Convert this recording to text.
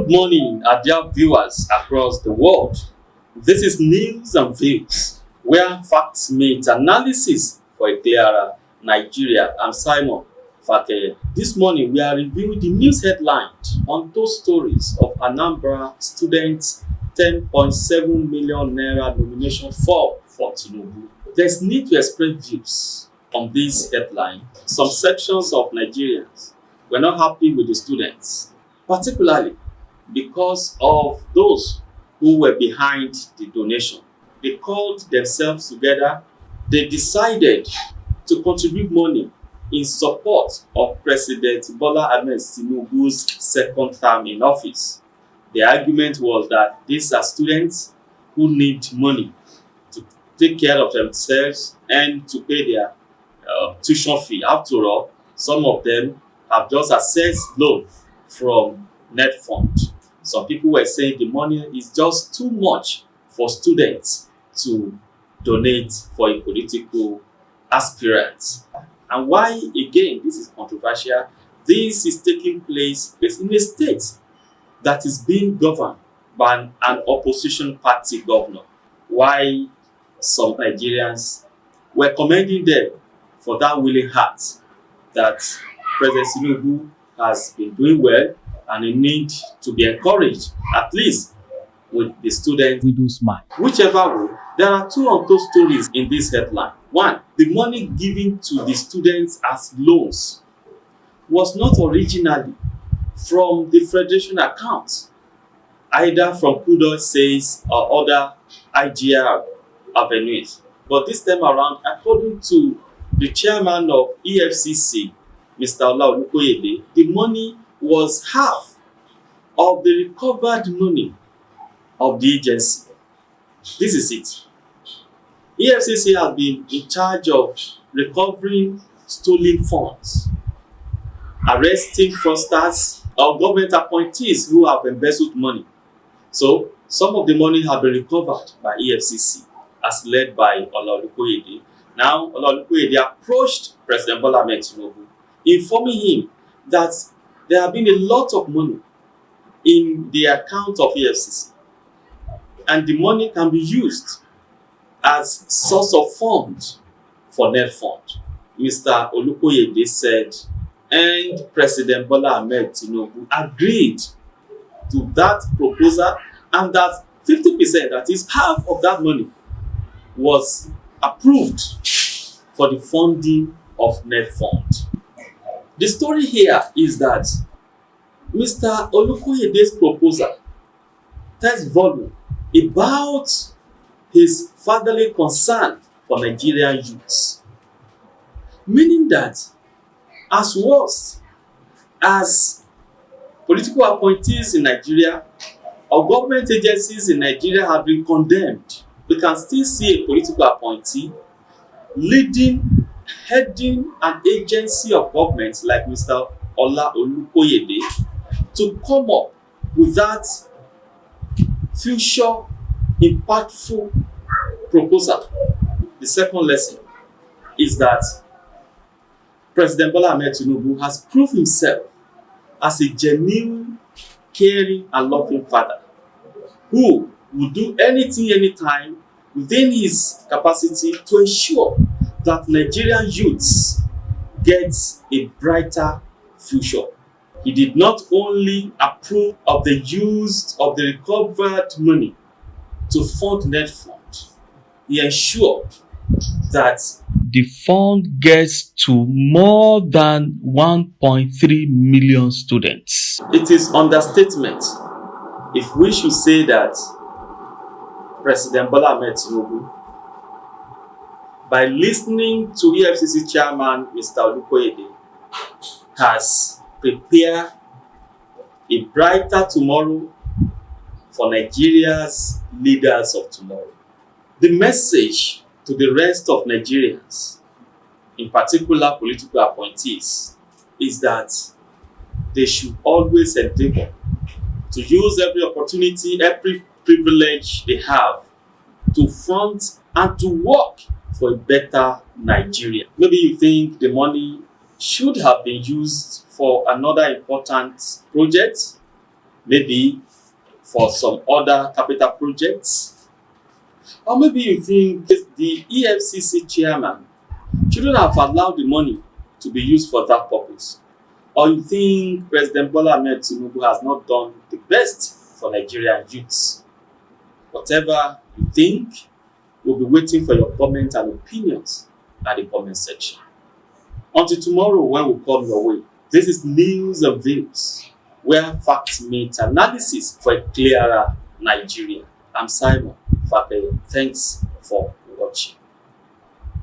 Good morning, our dear viewers across the world. This is News and Views, where facts meet analysis for a clearer Nigeria. I'm Simon Fakeye. This morning, we are reviewing the news headlines on those stories of Anambra students' 10.7 million naira nomination for Tinubu. There's need to express views on this headline. Some sections of Nigerians were not happy with the students, particularly because of those who were behind the donation. They called themselves together. They decided to contribute money in support of President Bola Ahmed Tinubu's second term in office. The argument was that these are students who need money to take care of themselves and to pay their tuition fee. After all, some of them have just accessed loan from NELFUND. Some people were saying the money is just too much for students to donate for a political aspirant. And why, again, this is controversial? This is taking place in a state that is being governed by an opposition party governor. Why some Nigerians were commending them for that willing heart that President Tinubu has been doing well, and they need to be encouraged, at least with the students. We do smile. Whichever way, there are two untold stories in this headline. One, the money given to the students as loans was not originally from the Federation account, either from Kudo says or other IGR avenues. But this time around, according to the chairman of EFCC, Mr. Olaolukoyede, the money was half of the recovered money of the agency. This is it. EFCC has been in charge of recovering stolen funds, arresting fraudsters or government appointees who have embezzled money. So, some of the money have been recovered by EFCC as led by Olaolukoyede. Now, Olaolukoyede approached President Bola Ahmed Tinubu, informing him that there have been a lot of money in the account of EFCC, and the money can be used as source of fund for NELFUND. Mr. Olukoyede said, and President Bola Ahmed Tinubu agreed to that proposal, and that 50%, that is half of that money, was approved for the funding of NELFUND. The story here is that Mr. Olukoyede's proposal tells volume about his fatherly concern for Nigerian youths. Meaning that as worse as political appointees in Nigeria or government agencies in Nigeria have been condemned, we can still see a political appointee heading an agency of government like Mr. Ola Olukoyede to come up with that future impactful proposal. The second lesson is that President Bola Ahmed Tinubu has proved himself as a genuine, caring and loving father who will do anything, anytime within his capacity to ensure that Nigerian youths get a brighter future. He did not only approve of the use of the recovered money to fund NELFUND, he ensured that the fund gets to more than 1.3 million students. It is understatement if we should say that President Bola Ahmed Tinubu, by listening to EFCC chairman Mr. Olukoyede, has prepared a brighter tomorrow for Nigeria's leaders of tomorrow. The message to the rest of Nigerians, in particular political appointees, is that they should always endeavor to use every opportunity, every privilege they have to front and to work for a better Nigeria. Maybe you think the money should have been used for another important project, maybe for some other capital projects? Or maybe you think the EFCC chairman shouldn't have allowed the money to be used for that purpose? Or you think President Bola Ahmed Tinubu has not done the best for Nigerian youths? Whatever you think, we'll be waiting for your comments and opinions at the comment section. Until tomorrow when we come your way, this is News and Views, where facts meet analysis for a clearer Nigeria. I'm Simon Fakeye. Thanks for